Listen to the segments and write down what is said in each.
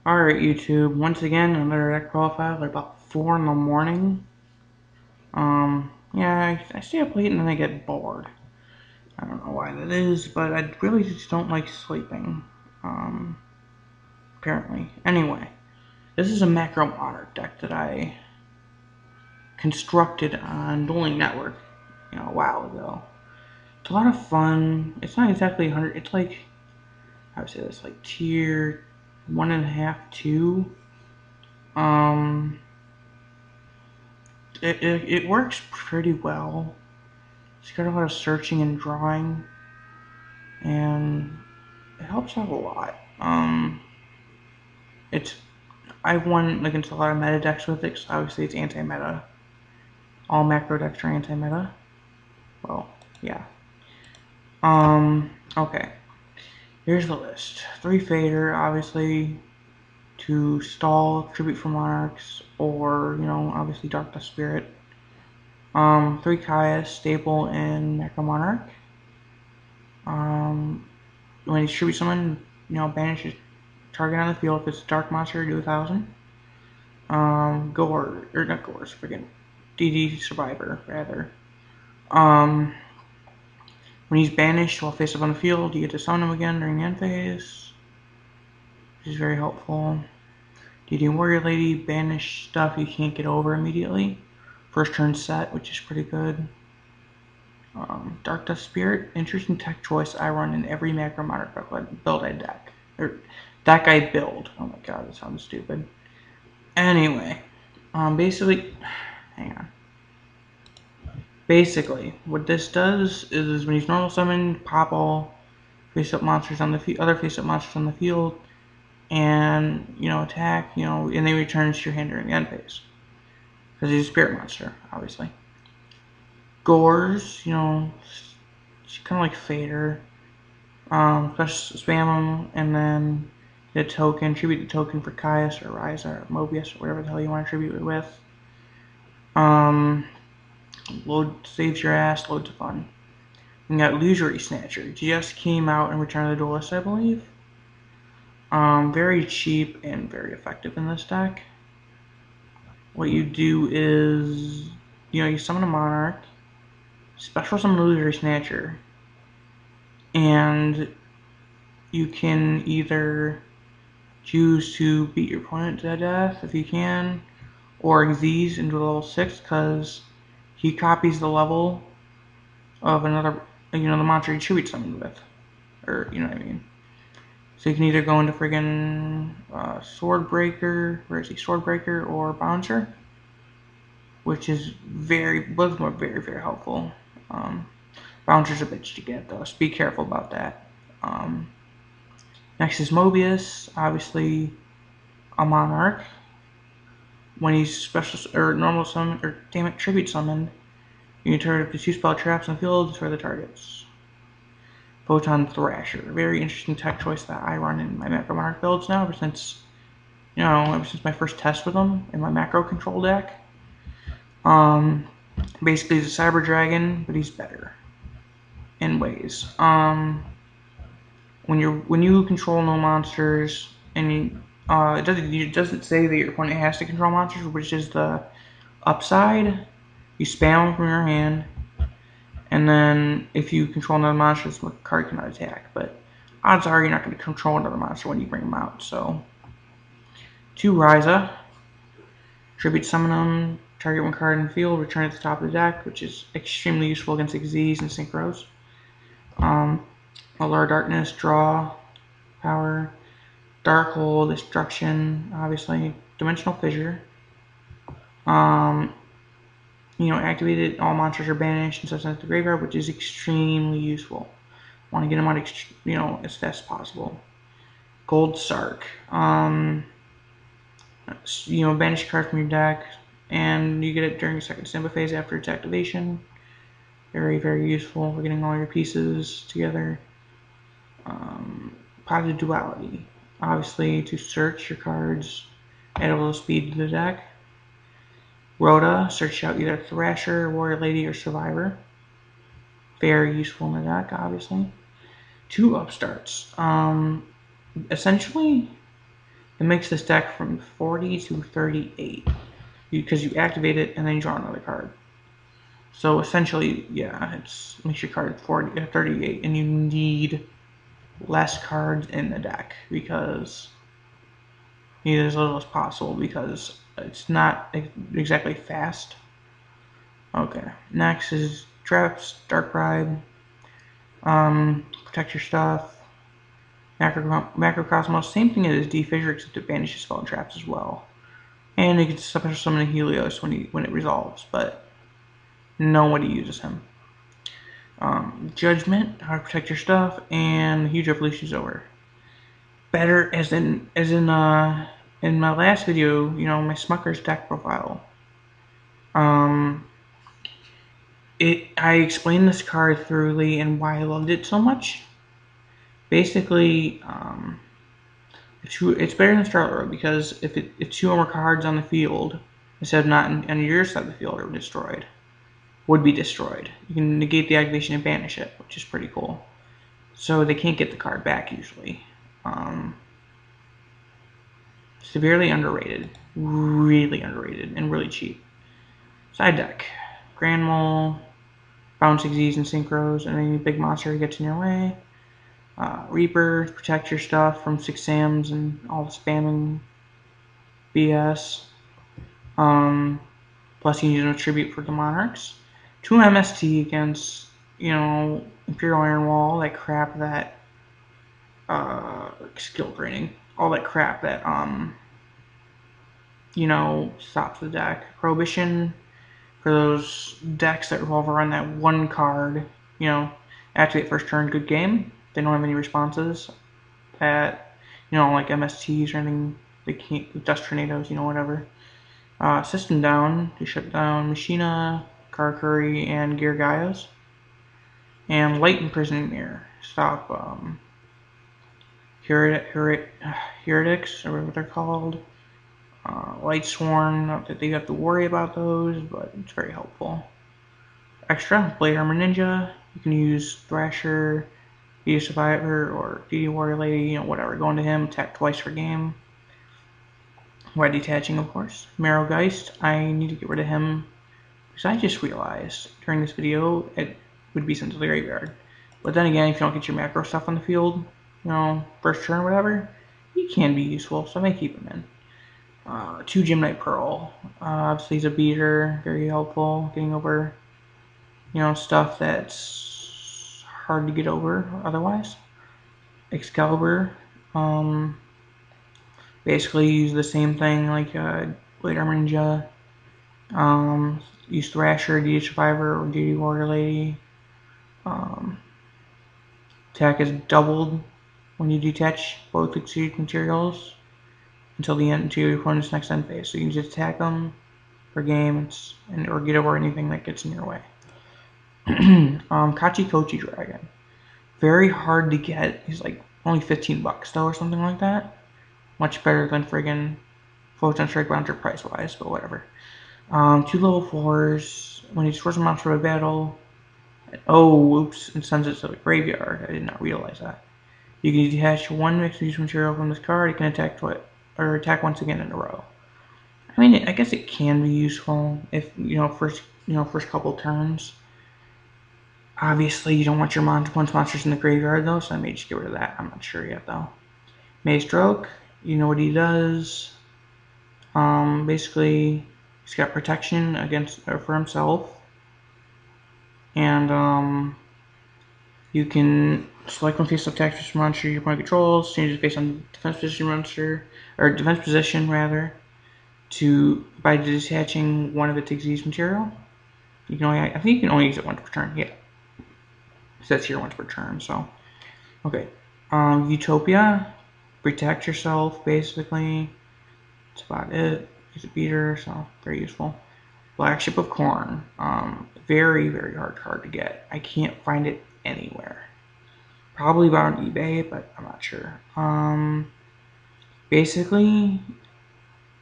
Alright, YouTube, once again, another deck profile at about 4 in the morning. Yeah, I stay up late and then I get bored. I don't know why that is, but I really just don't like sleeping. Apparently. Anyway, this is a macro Monarch deck that I constructed on Dueling Network, a while ago. It's a lot of fun. It's not exactly 100, it's like, I would say this, like tier 1.5, 2. Um, it works pretty well. It's got a lot of searching and drawing, and it helps out a lot. It's I've won against a lot of meta decks with it, so obviously it's anti-meta. All macro decks are anti-meta. Well, yeah. Okay. Here's the list. 3 Fader, obviously, to stall Tribute from Monarchs, or, obviously Dark Dust Spirit. 3 Kaya, staple in Macro Monarch. When you tribute summon, banish your target on the field. If it's a dark monster, do 1,000. Gore, or not Gore's, freaking DD Survivor, rather. When he's banished while face up on the field, you get to summon him again during the end phase, which is very helpful. DD Warrior Lady, banish stuff you can't get over immediately. First turn set, which is pretty good. Dark Dust Spirit, interesting tech choice I run in every Macro Monarch build I deck. Or deck I build. Oh my god, that sounds stupid. Anyway, basically, hang on. Basically, what this does is when he's normal summoned, pop all face-up monsters on the other face-up monsters on the field, and attack, and they return to your hand during the end phase. Because he's a spirit monster, obviously. Gores, it's kind of like Fader. Special spam them, and then get a token, tribute the token for Caius or Ryza or Mobius or whatever the hell you want to tribute it with. Load saves your ass, loads of fun. We got Illusory Snatcher. Just came out in Return of the Duelist, I believe. Very cheap and very effective in this deck. What you do is, you summon a Monarch, special summon Illusory Snatcher, and you can either choose to beat your opponent to death if you can, or Xyz into level 6 because he copies the level of another, the monster you tribute summoned with, or you know what I mean. So you can either go into friggin' Swordbreaker, where is he? Swordbreaker or Bouncer, which is both of them are very, very helpful. Bouncer's a bitch to get though, so be careful about that. Next is Mobius, obviously a Monarch. When he's special or normal summon, or damn it, tribute summoned, you can turn up to 2 spell traps on the field destroy the targets. Photon Thrasher, very interesting tech choice that I run in my Macro Monarch builds now, ever since my first test with them in my macro control deck. Basically he's a Cyber Dragon, but he's better in ways. When you control no monsters, and it doesn't say that your opponent has to control monsters, which is the upside. You spam them from your hand, and then if you control another monster, the card cannot attack. But odds are you're not going to control another monster when you bring them out. So, 2 Ryza, tribute summon them, target 1 card in the field, return it to the top of the deck, which is extremely useful against Xyz and Synchros. Allure Darkness, draw, power, Dark Hole, Destruction, obviously, Dimensional Fissure. Activated, all monsters are banished and sent to the graveyard, which is extremely useful. Want to get them out, as fast as possible. Gold Sark. Banish a card from your deck, and you get it during your second standby phase after its activation. Very, very useful for getting all your pieces together. Positive Duality. Obviously, to search your cards, add a little speed to the deck. Rhoda, search out either Thrasher, Warrior Lady, or Survivor. Very useful in the deck, obviously. 2 Upstarts. Essentially, It makes this deck from 40 to 38 because you activate it and then you draw another card. So essentially, yeah, it makes your card 38, and you need less cards in the deck because you need as little as possible because it's not exactly fast. Okay, next is Traps, Dark Bribe, Protect Your Stuff, Macrocosmos, same thing as D-Fissure except it banishes spell and traps as well. And you can special summon Helios when it resolves, but nobody uses him. Judgment, how to protect your stuff, and Huge Revolution's over. Better as in my last video, my Smucker's deck profile. I explained this card thoroughly and why I loved it so much. Basically, it's better than Starlight Road because if 2 or more cards on the field, instead of not on your side of the field, would be destroyed. You can negate the activation and banish it, which is pretty cool. So they can't get the card back usually. Severely underrated, really underrated, and really cheap. Side deck, Grand Mole, Bouncing Z's and Synchros, and any big monster gets in your way. Reaper, protect your stuff from 6 Sams and all the spamming BS. Plus you need a tribute for the Monarchs. 2 MST against, Imperial Iron Wall, that crap that, skill draining, all that crap that, stops the deck. Prohibition, for those decks that revolve around that one card, activate first turn, good game. They don't have any responses that, like MSTs or anything, they can't, Dust Tornadoes, whatever. System down, to shut down Machina, Karakuri, and Gear Gaias. And Light Imprisoning Mirror, stop heretics, or whatever they're called. Light Sworn, not that you have to worry about those, but it's very helpful. Extra, Blade Armor Ninja, you can use Thrasher, be a Survivor, or DD Warrior Lady, whatever, go into him, attack twice per game. While detaching, of course. Marrow Geist, I need to get rid of him, because I just realized during this video it would be sent to the graveyard. But then again, if you don't get your macro stuff on the field, first turn or whatever, he can be useful, so I may keep him in. 2 Gymnite Pearl, obviously he's a beater, very helpful, getting over, stuff that's hard to get over otherwise. Excalibur, basically use the same thing like Blade Armor Ninja, use Thrasher, DD Survivor, or DD Warrior Lady. Attack is doubled when you detach both exceed materials until your opponent's next end phase. So you can just attack them per game or get over anything that gets in your way. Kachi Kochi Dragon. Very hard to get. He's like only $15 though or something like that. Much better than friggin' Photon Strike Bouncer price wise, but whatever. 2 level 4s. When he destroys a monster of a battle. Oh, oops, and sends it to the graveyard. I did not realize that. You can detach 1 mixed use material from this card. You can attack attack once again in a row. I mean, I guess it can be useful if first couple turns. Obviously, you don't want your monsters in the graveyard though, so I may just get rid of that. I'm not sure yet though. Maze Stroke, you know what he does. Basically, he's got protection for himself, and you can select one face-up attack for monster your opponent controls, changes based on defense position rather, by detaching one of its exceeds material. You can I think you can only use it once per turn. Yeah, it says here once per turn. So, okay. Utopia, protect yourself basically. That's about it. He's a beater, so very useful. Black Ship of Corn, very very hard card to get. I can't find it anywhere. Probably about on eBay, but I'm not sure. Basically, you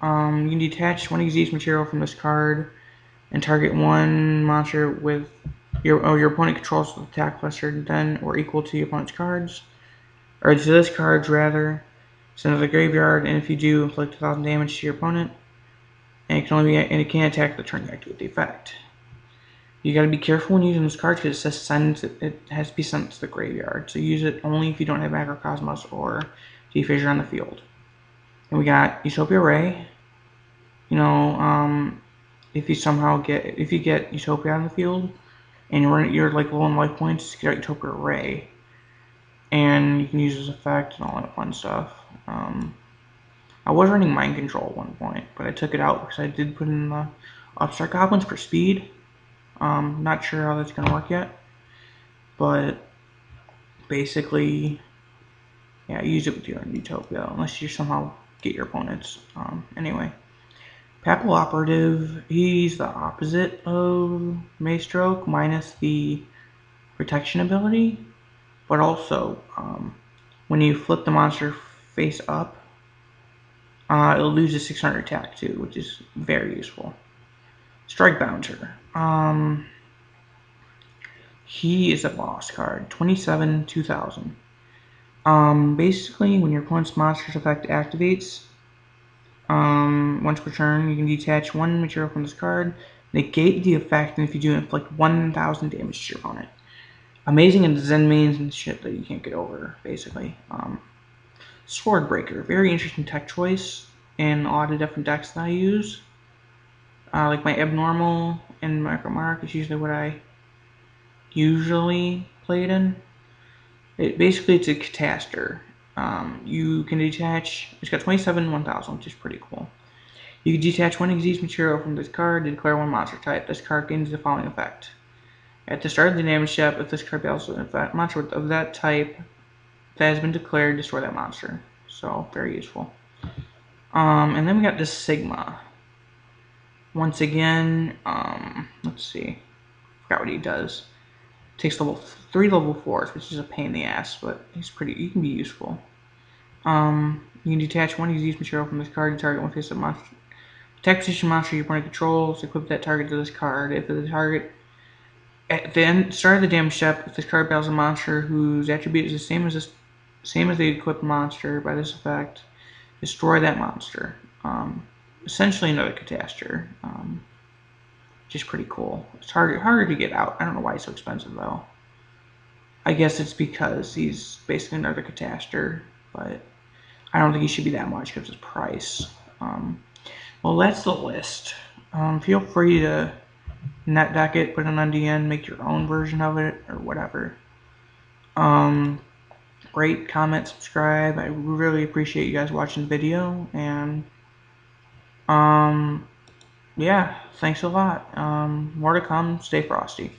can detach 1 exceeds material from this card and target 1 monster with your opponent controls with attack lesser than or equal to your opponent's cards, or to this card's rather. Send to the graveyard, and if you do, inflict 1,000 damage to your opponent. And it can attack the turn you activate the effect. You gotta be careful when using this card because it says send. It has to be sent to the graveyard. So use it only if you don't have Macrocosmos or Defissure on the field. And we got Utopia Ray. You know, if you get Utopia on the field and you're like low on life points, you get Utopia Ray, and you can use this effect and all that fun stuff. I was running Mind Control at one point, but I took it out because I did put in the Upstart Goblins for speed. Not sure how that's gonna work yet, but basically, yeah, use it with your Utopia unless you somehow get your opponents. Anyway. Papal Operative, he's the opposite of Maestroke, minus the protection ability, but also, when you flip the monster face up, it'll lose a 600 attack too, which is very useful. Strike Bouncer. He is a boss card, 27, 2000. Basically, when your opponent's monster's effect activates, once per turn, you can detach one material from this card, negate the effect, and if you do, inflict 1,000 damage to your opponent. Amazing in Zen mains and shit that you can't get over, basically. Swordbreaker, very interesting tech choice in a lot of different decks that I use. Like my Abnormal and Micro Monarch is usually what I usually play it in. Basically, it's a Cataster. You can detach, it's got 27 1000, which is pretty cool. You can detach one Xyz material from this card to declare one monster type. This card gains the following effect. At the start of the damage step, if this card battles a monster of that type that has been declared, destroy that monster. So, very useful. And then we got this Sigma. Once again, let's see. Forgot what he does. Takes 3 level 4s, which is a pain in the ass, but he can be useful. You can detach one Xyz material from this card and target one face-up monster. Attack position monster your opponent controls, equip that target to this card. If the target at the start of the damage step, if this card battles a monster whose attribute is the same as the equipped monster by this effect, destroy that monster. Essentially another Cataster, which is pretty cool. It's harder to get out. I don't know why it's so expensive though. I guess it's because he's basically another Cataster, but I don't think he should be that much because of his price. Well, that's the list. Feel free to net deck it, put it on DN, make your own version of it, or whatever. Rate, comment, subscribe. I really appreciate you guys watching the video, and yeah, thanks a lot. More to come. Stay frosty.